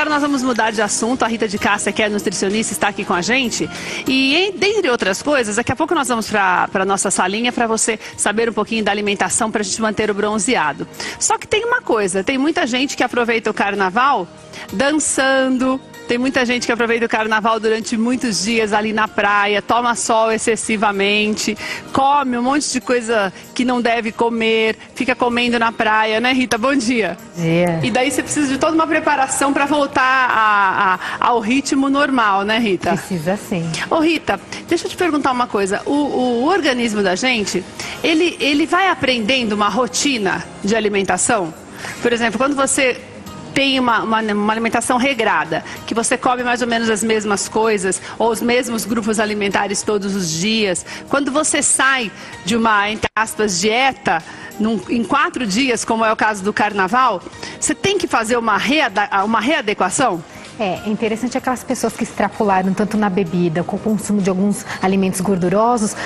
Agora nós vamos mudar de assunto. A Rita de Cássia, que é nutricionista, está aqui com a gente. E, dentre outras coisas, daqui a pouco nós vamos para a nossa salinha para você saber um pouquinho da alimentação para a gente manter o bronzeado. Só que tem uma coisa, tem muita gente que aproveita o carnaval dançando. Tem muita gente que aproveita o carnaval durante muitos dias ali na praia, toma sol excessivamente, come um monte de coisa que não deve comer, fica comendo na praia, né, Rita? Bom dia. Bom dia. E daí você precisa de toda uma preparação para voltar ao ritmo normal, né, Rita? Precisa sim. Ô, Rita, deixa eu te perguntar uma coisa. O organismo da gente, ele vai aprendendo uma rotina de alimentação? Por exemplo, quando você tem uma alimentação regrada, que você come mais ou menos as mesmas coisas, ou os mesmos grupos alimentares todos os dias. Quando você sai de uma, entre aspas, dieta, em 4 dias, como é o caso do carnaval, você tem que fazer uma readequação? É interessante aquelas pessoas que extrapolaram tanto na bebida, com o consumo de alguns alimentos gordurosos,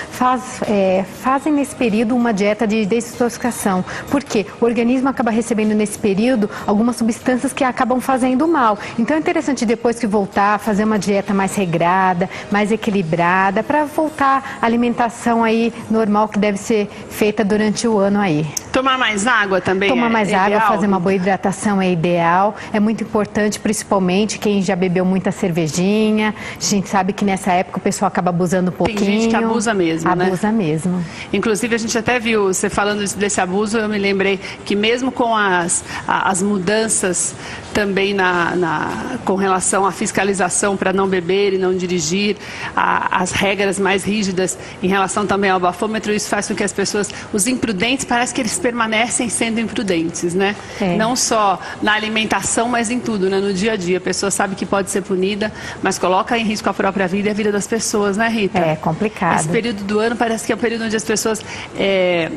fazem nesse período uma dieta de desintoxicação. Por quê? O organismo acaba recebendo nesse período algumas substâncias que acabam fazendo mal. Então é interessante depois que voltar, fazer uma dieta mais regrada, mais equilibrada, para voltar à alimentação aí normal que deve ser feita durante o ano aí. Tomar mais água também? Tomar mais água, fazer uma boa hidratação é ideal. É muito importante, principalmente quem já bebeu muita cervejinha. A gente sabe que nessa época o pessoal acaba abusando um pouquinho. Tem gente que abusa mesmo, né? Abusa mesmo. Inclusive, a gente até viu, você falando desse abuso, eu me lembrei que mesmo com as mudanças também com relação à fiscalização para não beber e não dirigir, as regras mais rígidas em relação também ao bafômetro, isso faz com que as pessoas, os imprudentes, parece que eles permanecem sendo imprudentes, né? É. Não só na alimentação, mas em tudo, né? No dia a dia. A pessoa sabe que pode ser punida, mas coloca em risco a própria vida e a vida das pessoas, né, Rita? É complicado. Esse período do ano parece que é um período onde as pessoas,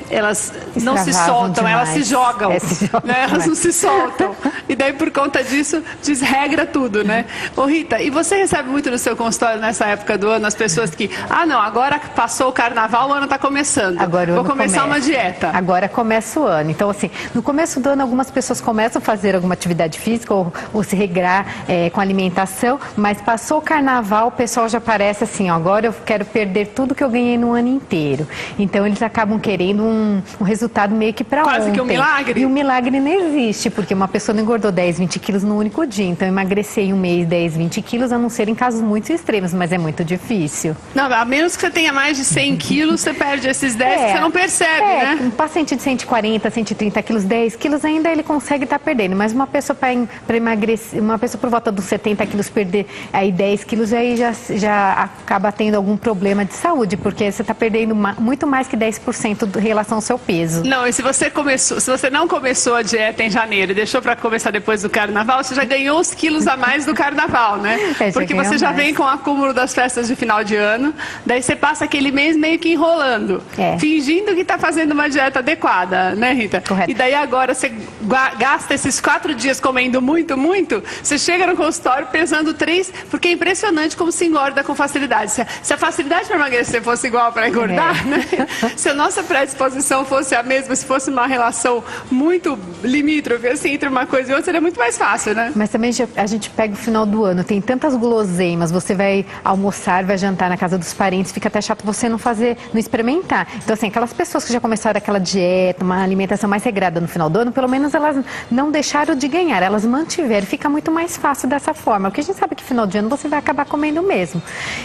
elas não se Extravasam soltam, demais. elas se jogam, se jogam né? Elas não se soltam. E daí, por conta disso, desregra tudo, né? Ô, Rita, e você recebe muito no seu consultório nessa época do ano as pessoas que, não, agora passou o carnaval, o ano está começando. Agora vou começar uma dieta. Agora começa o ano. Então, assim, no começo do ano, algumas pessoas começam a fazer alguma atividade física ou se regrar com alimentação, mas passou o carnaval, o pessoal já parece assim, agora eu quero perder tudo que eu ganhei no ano inteiro. Então, eles acabam querendo um resultado meio que para ontem. Quase que um milagre. E o milagre não existe, porque uma pessoa não engordou 10, 20 quilos no único dia. Então, emagrecer em um mês 10, 20 quilos, a não ser em casos muito extremos, mas é muito difícil. Não, a menos que você tenha mais de 100 quilos, você perde esses 10 que você não percebe, né? Um paciente de 140, 130 quilos, 10 quilos, ainda ele consegue estar perdendo. Mas uma pessoa para emagrecer, uma pessoa por volta dos 70 quilos perder aí 10 quilos, aí já acaba tendo algum problema de saúde, porque você está perdendo muito mais que 10% em relação ao seu peso. Não, e se você não começou a dieta em janeiro e deixou para começar depois do carnaval, você já ganhou os quilos a mais do carnaval, né? Porque você já vem com o acúmulo das festas de final de ano, daí você passa aquele mês meio que enrolando, fingindo que está fazendo uma dieta adequada, né, Rita? Correto. E daí agora você gasta esses 4 dias comendo muito, muito, você chega no consultório pesando 3, porque é impressionante como se engorda com facilidade. Se a facilidade para emagrecer fosse igual para engordar, né? Se a nossa predisposição fosse a mesma, se fosse uma relação muito limítrofe, assim, entre uma coisa e outra, seria muito mais fácil, né? Mas também a gente pega o final do ano, tem tantas guloseimas, você vai almoçar, vai jantar na casa dos parentes, fica até chato você não experimentar. Então, assim, aquelas pessoas que já começaram aquela dieta, uma alimentação mais regrada no final do ano, pelo menos elas não deixaram de ganhar, elas mantiveram, fica muito mais fácil dessa forma, porque a gente sabe que final de ano você vai acabar comendo mesmo.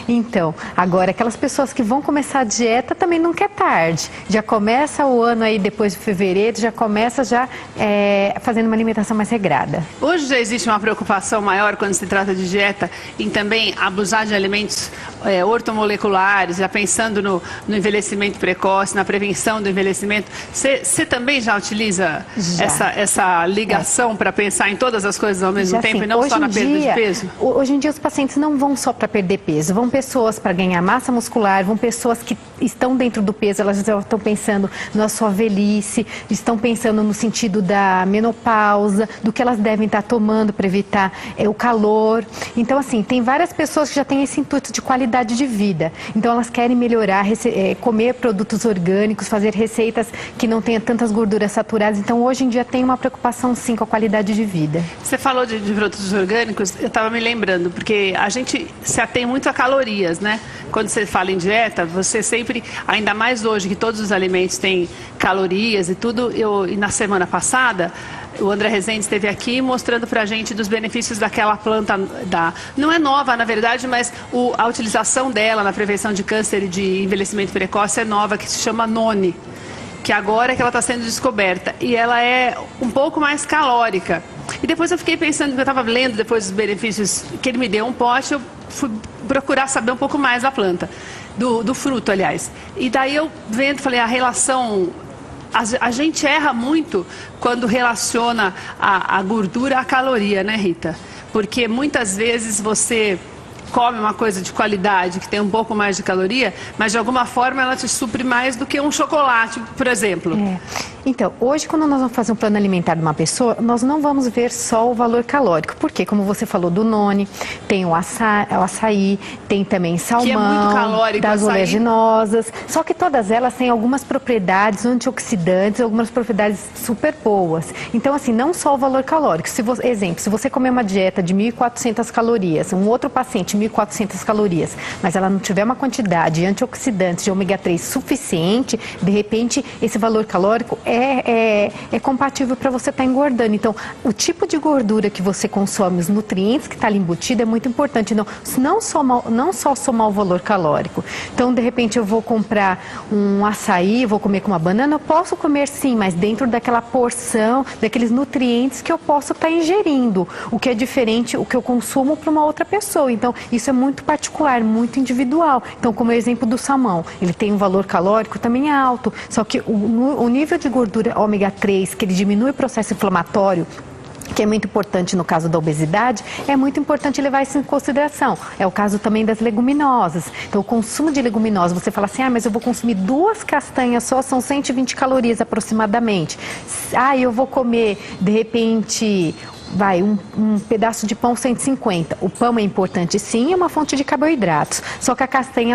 Então, agora, aquelas pessoas que vão começar a dieta também nunca é tarde, já começa o ano aí depois de fevereiro, já começa fazendo uma alimentação mais regrada. Hoje já existe uma preocupação maior quando se trata de dieta em também abusar de alimentos ortomoleculares, já pensando no envelhecimento precoce, na prevenção do envelhecimento. Você também já utiliza essa ligação para pensar em todas as coisas ao mesmo tempo e não só na perda de peso? Hoje em dia os pacientes não vão só para perder peso, vão pessoas para ganhar massa muscular, vão pessoas que estão dentro do peso, elas já estão pensando na sua velhice, estão pensando no sentido da menopausa, do que elas devem estar tomando para evitar o calor. Então, assim, tem várias pessoas que já têm esse intuito de qualidade qualidade de vida. Então elas querem melhorar, comer produtos orgânicos, fazer receitas que não tenham tantas gorduras saturadas. Então hoje em dia tem uma preocupação sim com a qualidade de vida. Você falou de produtos orgânicos, eu estava me lembrando, porque a gente se atém muito a calorias, né? Quando você fala em dieta, você sempre, ainda mais hoje que todos os alimentos têm calorias e tudo, e na semana passada, o André Rezende esteve aqui mostrando pra gente dos benefícios daquela planta, não é nova na verdade, mas a utilização dela na prevenção de câncer e de envelhecimento precoce é nova, que se chama Noni, que agora é que ela está sendo descoberta, e ela é um pouco mais calórica. E depois eu fiquei pensando, que eu estava lendo depois os benefícios, que ele me deu um pote, eu fui procurar saber um pouco mais da planta, do fruto, aliás. E daí eu vendo, falei, a relação... A gente erra muito quando relaciona a gordura à caloria, né, Rita? Porque muitas vezes você come uma coisa de qualidade, que tem um pouco mais de caloria, mas de alguma forma ela te supre mais do que um chocolate, por exemplo. Então, hoje quando nós vamos fazer um plano alimentar de uma pessoa, nós não vamos ver só o valor calórico, porque como você falou do Noni, tem o açaí, tem também salmão, que é muito calórico, das oleaginosas, só que todas elas têm algumas propriedades antioxidantes, algumas propriedades super boas. Então, assim, não só o valor calórico. Exemplo, se você comer uma dieta de 1.400 calorias, um outro paciente 1.400 calorias, mas ela não tiver uma quantidade de antioxidantes de ômega 3 suficiente, de repente esse valor calórico é compatível para você estar engordando. Então, o tipo de gordura que você consome, os nutrientes que está ali embutido é muito importante. Não só somar o valor calórico. Então, de repente, eu vou comprar um açaí, vou comer com uma banana, eu posso comer sim, mas dentro daquela porção, daqueles nutrientes que eu posso estar ingerindo. O que é diferente, o que eu consumo para uma outra pessoa. Então, isso é muito particular, muito individual. Então, como o exemplo do salmão, ele tem um valor calórico também alto, só que o nível de gordura ômega 3, que ele diminui o processo inflamatório, que é muito importante no caso da obesidade, é muito importante levar isso em consideração. É o caso também das leguminosas. Então, o consumo de leguminosas, você fala assim, mas eu vou consumir 2 castanhas só, são 120 calorias aproximadamente. Eu vou comer, de repente... um pedaço de pão 150. O pão é importante sim, é uma fonte de carboidratos. Só que a castanha,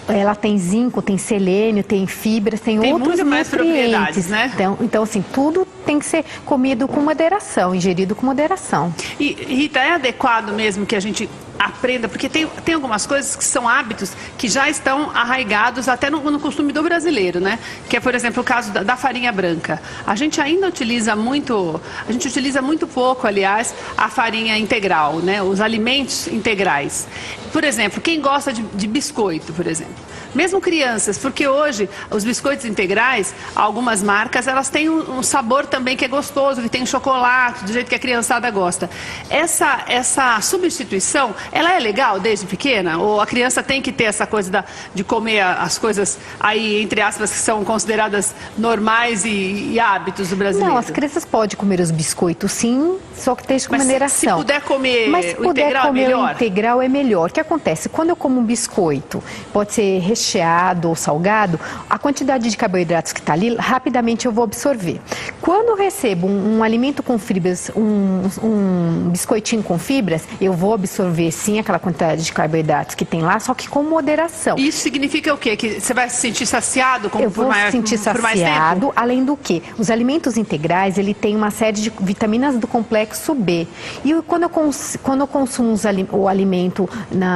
ela tem zinco, tem selênio, tem fibras, tem outros muito mais propriedades, né? Então, assim, tudo tem que ser comido com moderação, ingerido com moderação. E, Rita, é adequado mesmo que a gente aprenda, porque tem algumas coisas que são hábitos que já estão arraigados até no costume do brasileiro, né? Que é, por exemplo, o caso da farinha branca. A gente ainda utiliza muito pouco, aliás, a farinha integral, né? Os alimentos integrais. Por exemplo, quem gosta de biscoito, por exemplo. Mesmo crianças, porque hoje os biscoitos integrais, algumas marcas, elas têm um sabor também que é gostoso, que tem um chocolate, do jeito que a criançada gosta. Essa substituição, ela é legal desde pequena? Ou a criança tem que ter essa coisa de comer as coisas aí, entre aspas, que são consideradas normais e hábitos do brasileiro? Não, as crianças podem comer os biscoitos sim, só que desde com moderação. Se puder comer o integral, é melhor? O integral é melhor. O que acontece? Quando eu como um biscoito, pode ser recheado ou salgado, a quantidade de carboidratos que está ali, rapidamente eu vou absorver. Quando eu recebo um alimento com fibras, um biscoitinho com fibras, eu vou absorver sim aquela quantidade de carboidratos que tem lá, só que com moderação. Isso significa o quê? Que você vai se sentir saciado eu vou se sentir saciado, além do que? Os alimentos integrais, ele tem uma série de vitaminas do complexo B. E quando eu consumo o alimento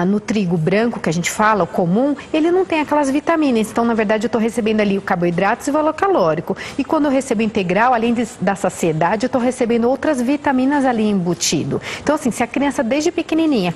no trigo branco, que a gente fala, o comum, ele não tem aquelas vitaminas. Então, na verdade, eu estou recebendo ali o carboidratos e o valor calórico. E quando eu recebo integral, além da saciedade, eu estou recebendo outras vitaminas ali embutido. Então, assim, se a criança desde pequenininha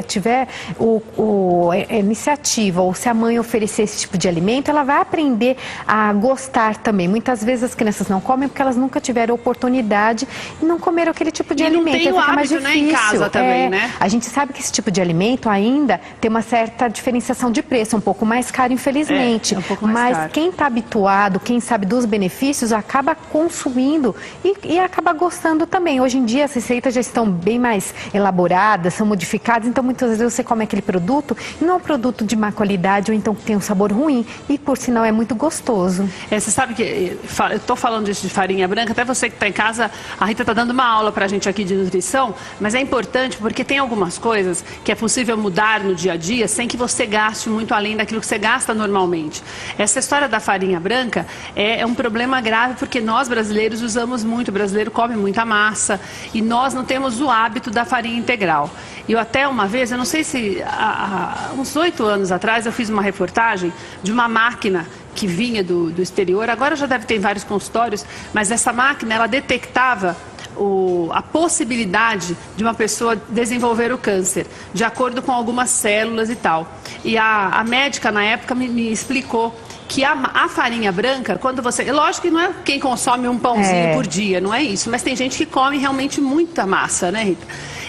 tiver a iniciativa, ou se a mãe oferecer esse tipo de alimento, ela vai aprender a gostar também. Muitas vezes as crianças não comem porque elas nunca tiveram oportunidade e não comeram aquele tipo de alimento. Não tem o hábito, né, em casa também, né? A gente sabe que esse tipo de alimento ainda tem uma certa diferenciação de preço, um pouco pouco mais caro, infelizmente. É um pouco mais Mas caro. quem está habituado, quem sabe dos benefícios, acaba consumindo e acaba gostando também. Hoje em dia as receitas já estão bem mais elaboradas, são modificadas, então muitas vezes você come aquele produto e não é um produto de má qualidade ou então que tem um sabor ruim e por sinal é muito gostoso. Você sabe que eu estou falando disso de farinha branca, até você que está em casa, a Rita está dando uma aula para a gente aqui de nutrição, mas é importante porque tem algumas coisas que é possível mudar no dia a dia sem que você gaste muito além daquilo que você gasta normalmente. Essa história da farinha branca é um problema grave porque nós brasileiros usamos muito, o brasileiro come muita massa e nós não temos o hábito da farinha integral. Eu até uma vez, eu não sei se há uns 8 anos atrás, eu fiz uma reportagem de uma máquina que vinha do exterior, agora já deve ter em vários consultórios, mas essa máquina, ela detectava a possibilidade de uma pessoa desenvolver o câncer, de acordo com algumas células e tal. E a médica, na época, me explicou que a farinha branca, quando você... Lógico que não é quem consome um pãozinho por dia, não é isso, mas tem gente que come realmente muita massa, né, Rita?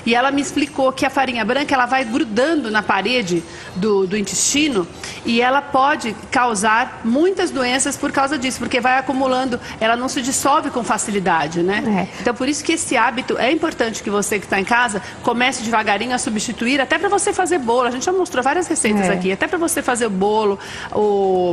E ela me explicou que a farinha branca ela vai grudando na parede do intestino e ela pode causar muitas doenças por causa disso, porque vai acumulando, ela não se dissolve com facilidade, né? Então por isso que esse hábito é importante que você que está em casa comece devagarinho a substituir, até para você fazer bolo. A gente já mostrou várias receitas aqui, até para você fazer o bolo,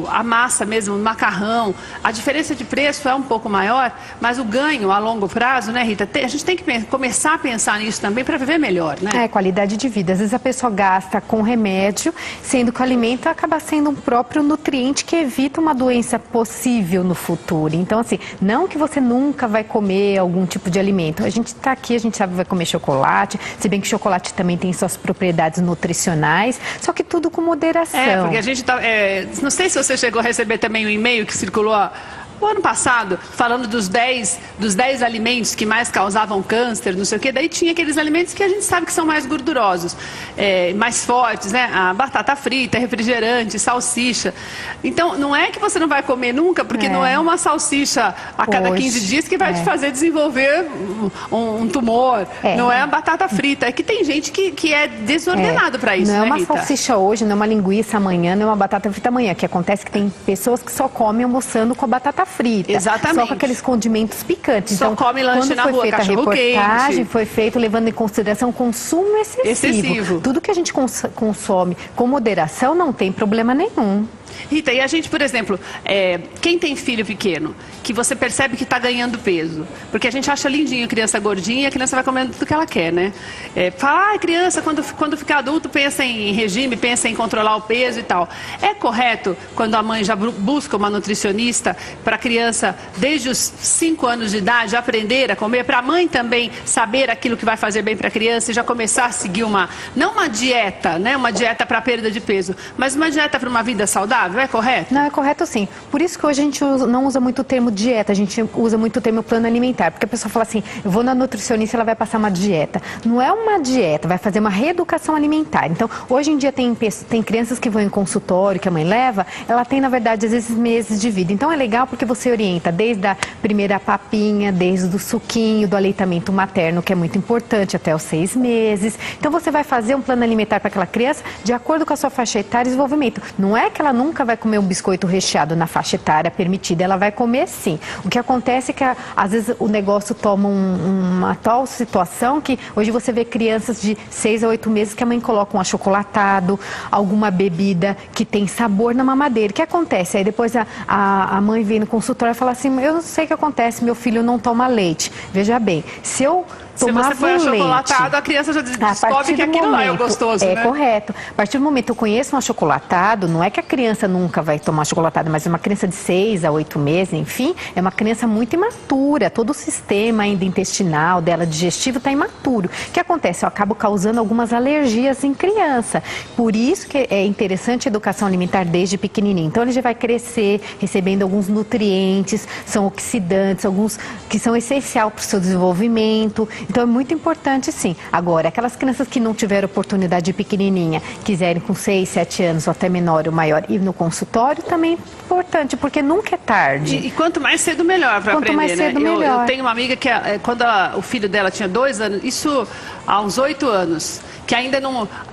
a massa mesmo, o macarrão. A diferença de preço é um pouco maior, mas o ganho a longo prazo, né, Rita? A gente tem que começar a pensar nisso também para viver melhor, né? Qualidade de vida. Às vezes a pessoa gasta com remédio, sendo que o alimento acaba sendo um próprio nutriente que evita uma doença possível no futuro. Então, assim, não que você nunca vai comer algum tipo de alimento. A gente está aqui, a gente sabe que vai comer chocolate, se bem que chocolate também tem suas propriedades nutricionais, só que tudo com moderação. Porque a gente tá... não sei se você chegou a receber também um e-mail que circulou o ano passado, falando dos 10 alimentos que mais causavam câncer, não sei o quê. Daí tinha aqueles alimentos que a gente sabe que são mais gordurosos, mais fortes, né? A batata frita, refrigerante, salsicha. Então, não é que você não vai comer nunca, porque não é uma salsicha a cada 15 dias que vai te fazer desenvolver um tumor. Não é a batata frita. É que tem gente que é desordenado para isso, não né, é uma Rita? salsicha hoje, não é uma linguiça amanhã, não é uma batata frita amanhã. O que acontece é que tem pessoas que só comem almoçando com a batata frita. Exatamente. Só com aqueles condimentos picantes. Só então, come lanche na rua, cachorro quente. A reportagem foi feita levando em consideração o consumo excessivo. Tudo que a gente consome com moderação não tem problema nenhum. Rita, e a gente, por exemplo, quem tem filho pequeno, que você percebe que está ganhando peso, porque a gente acha lindinho a criança gordinha, a criança vai comendo tudo que ela quer, né? Fala, criança, quando ficar adulto, pensa em regime, pensa em controlar o peso e tal. É correto quando a mãe já busca uma nutricionista para a criança, desde os 5 anos de idade, aprender a comer, para a mãe também saber aquilo que vai fazer bem para a criança e já começar a seguir não uma dieta, né? Uma dieta para perda de peso, mas uma dieta para uma vida saudável? É correto? Não, é correto sim. Por isso que hoje a gente não usa muito o termo dieta, a gente usa muito o termo plano alimentar, porque a pessoa fala assim, eu vou na nutricionista, ela vai passar uma dieta. Não é uma dieta, vai fazer uma reeducação alimentar. Então, hoje em dia tem crianças que vão em consultório, que a mãe leva, ela tem, na verdade, às vezes meses de vida. Então, é legal porque você orienta desde a primeira papinha, desde o suquinho, do aleitamento materno, que é muito importante, até os 6 meses. Então, você vai fazer um plano alimentar para aquela criança de acordo com a sua faixa etária e desenvolvimento. Não é que ela nunca vai comer um biscoito recheado na faixa etária permitida, ela vai comer sim. O que acontece é que às vezes o negócio toma uma tal situação que hoje você vê crianças de 6 a 8 meses que a mãe coloca um achocolatado, alguma bebida que tem sabor na mamadeira. O que acontece? Aí depois a mãe vem no consultório e fala assim, eu não sei o que acontece, meu filho não toma leite. Veja bem, se você põe achocolatado, a criança já descobre que aquilo lá é o gostoso, né? É correto. A partir do momento que eu conheço um achocolatado, não é que a criança nunca vai tomar achocolatado, mas é uma criança de 6 a 8 meses, enfim, é uma criança muito imatura. Todo o sistema ainda intestinal dela, digestivo, está imaturo. O que acontece? Eu acabo causando algumas alergias em criança. Por isso que é interessante a educação alimentar desde pequenininho. Então, ele já vai crescer recebendo alguns nutrientes, são oxidantes, alguns que são essenciais para o seu desenvolvimento. Então é muito importante sim. Agora, aquelas crianças que não tiveram oportunidade de pequenininha, quiserem com 6, 7 anos ou até menor ou maior ir no consultório, também é importante, porque nunca é tarde. E quanto mais cedo, melhor para aprender, mais cedo, né? melhor. Eu tenho uma amiga que quando o filho dela tinha 2 anos, isso há uns 8 anos, que ainda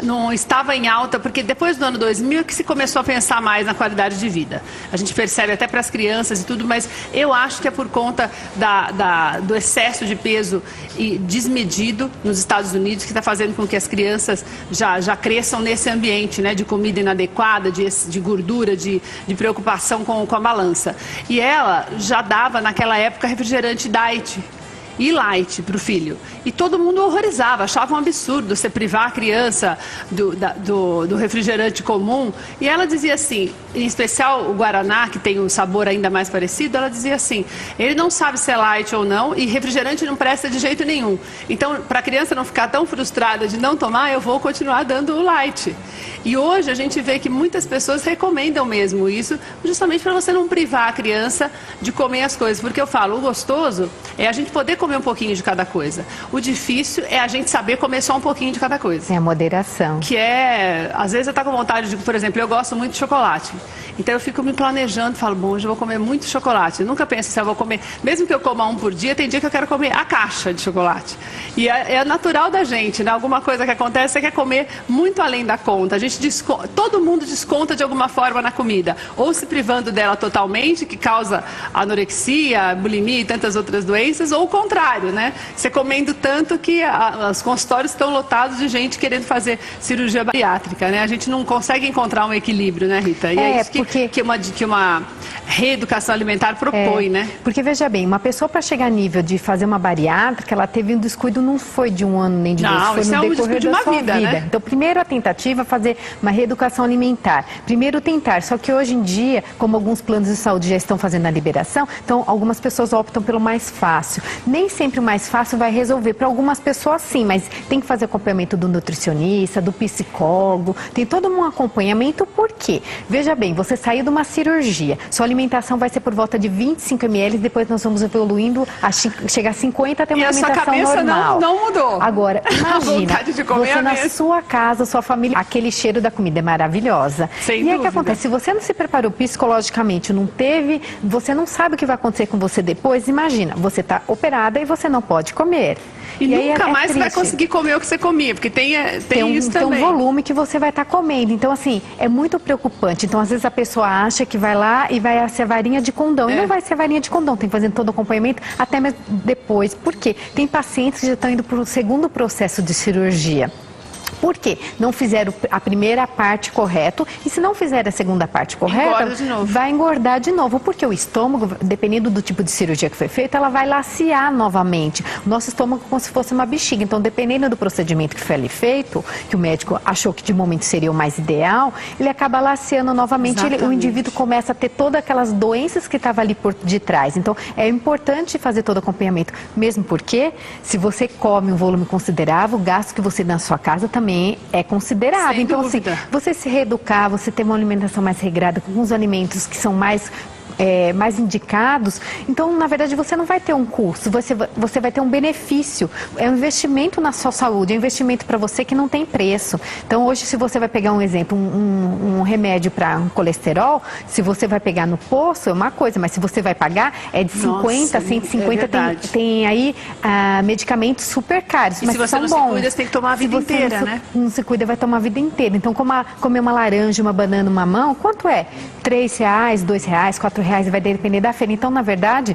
não estava em alta, porque depois do ano 2000 é que se começou a pensar mais na qualidade de vida. A gente percebe até para as crianças e tudo, mas eu acho que é por conta do excesso de peso e desmedido nos Estados Unidos, que está fazendo com que as crianças já cresçam nesse ambiente, né, de comida inadequada, de gordura, de preocupação com a balança. E ela já dava, naquela época, refrigerante diet e light para o filho. E todo mundo horrorizava, achava um absurdo você privar a criança do refrigerante comum. E ela dizia assim, em especial o Guaraná, que tem um sabor ainda mais parecido, ela dizia assim, ele não sabe se é light ou não e refrigerante não presta de jeito nenhum. Então, para a criança não ficar tão frustrada de não tomar, eu vou continuar dando o light. E hoje a gente vê que muitas pessoas recomendam mesmo isso, justamente para você não privar a criança de comer as coisas. Porque eu falo, o gostoso é a gente poder comer um pouquinho de cada coisa. O difícil é a gente saber comer só um pouquinho de cada coisa. É a moderação. Que é, às vezes eu tô com vontade de, por exemplo, eu gosto muito de chocolate. Então eu fico me planejando, falo, bom, hoje eu vou comer muito chocolate. Eu nunca penso se eu vou comer, mesmo que eu coma um por dia, tem dia que eu quero comer a caixa de chocolate. E é natural da gente, né? Alguma coisa que acontece, você quer comer muito além da conta. A gente todo mundo desconta de alguma forma na comida. Ou se privando dela totalmente, que causa anorexia, bulimia e tantas outras doenças, ou o contrário, né? Você comendo tanto que os consultórios estão lotados de gente querendo fazer cirurgia bariátrica, né? A gente não consegue encontrar um equilíbrio, né, Rita? E é isso que uma reeducação alimentar propõe, né? Porque, veja bem, uma pessoa para chegar a nível de fazer uma bariátrica, ela teve um descuido, não foi de um ano nem de 2, foi no decorrer da sua vida. Né? Então, primeiro a tentativa é fazer uma reeducação alimentar. Primeiro tentar, só que hoje em dia, como alguns planos de saúde já estão fazendo a liberação, então algumas pessoas optam pelo mais fácil. Nem sempre o mais fácil vai resolver. Para algumas pessoas sim, mas tem que fazer acompanhamento do nutricionista, do psicólogo, tem todo um acompanhamento. Por quê? Veja bem, você saiu de uma cirurgia, sua alimentação vai ser por volta de 25 ml, depois nós vamos evoluindo a chegar a 50 até uma alimentação normal. E a sua cabeça não mudou. Agora, imagina, você na sua casa, sua família, aquele cheiro da comida é maravilhosa. Sem dúvida. E aí o que acontece? Se você não se preparou psicologicamente, não teve, você não sabe o que vai acontecer com você depois, imagina, você está operada e você não pode comer. E nunca mais você vai conseguir comer o que você comia, porque tem isso também. Tem um volume que você vai estar comendo. Então, assim, é muito preocupante. Então, às vezes a pessoa acha que vai lá e vai ser a varinha de condão. E não vai ser a varinha de condão. Tem que fazer todo o acompanhamento até mesmo depois. Por quê? Tem pacientes que já estão indo para o segundo processo de cirurgia. Por quê? Não fizeram a primeira parte correto e se não fizer a segunda parte correta, vai engordar de novo. Porque o estômago, dependendo do tipo de cirurgia que foi feita, ela vai lacear novamente. O nosso estômago é como se fosse uma bexiga. Então, dependendo do procedimento que foi ali feito, que o médico achou que de momento seria o mais ideal, ele acaba laceando novamente. O indivíduo começa a ter todas aquelas doenças que estavam ali por detrás. Então, é importante fazer todo o acompanhamento. Mesmo porque, se você come um volume considerável, o gasto que você na sua casa também é considerável. Sem então, dúvida. assim, você se reeducar, você ter uma alimentação mais regrada, com alguns alimentos que são mais indicados, então, na verdade, você não vai ter um custo, você vai ter um benefício. É um investimento na sua saúde, é um investimento para você que não tem preço. Então, hoje, se você vai pegar um exemplo, um remédio para um colesterol, se você vai pegar no posto, é uma coisa, mas se você vai pagar, é de 50, 150, tem aí medicamentos super caros, mas se você são não bons. se cuida, você tem que tomar a vida inteira, né? Não se cuida, vai tomar a vida inteira. Então, comer uma laranja, uma banana, uma mamão, quanto é? R$3, R$2, R$4, vai depender da feira. Então, na verdade,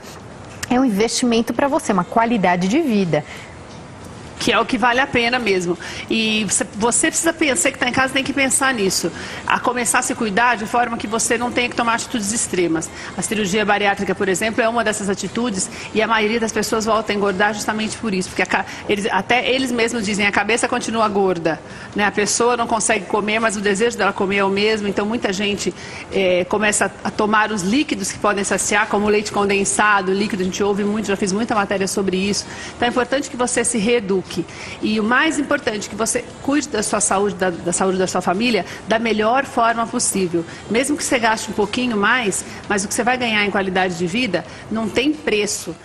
é um investimento para você, uma qualidade de vida. Que é o que vale a pena mesmo. E você precisa pensar, você que está em casa tem que pensar nisso. A começar a se cuidar de forma que você não tenha que tomar atitudes extremas. A cirurgia bariátrica, por exemplo, é uma dessas atitudes e a maioria das pessoas volta a engordar justamente por isso. Porque até eles mesmos dizem, a cabeça continua gorda. Né? A pessoa não consegue comer, mas o desejo dela comer é o mesmo. Então, muita gente começa a tomar os líquidos que podem saciar, como o leite condensado, líquido, a gente ouve muito, já fiz muita matéria sobre isso. Então, é importante que você se reeduque. E o mais importante, que você cuide da sua saúde, da saúde da sua família, da melhor forma possível. Mesmo que você gaste um pouquinho mais, mas o que você vai ganhar em qualidade de vida não tem preço.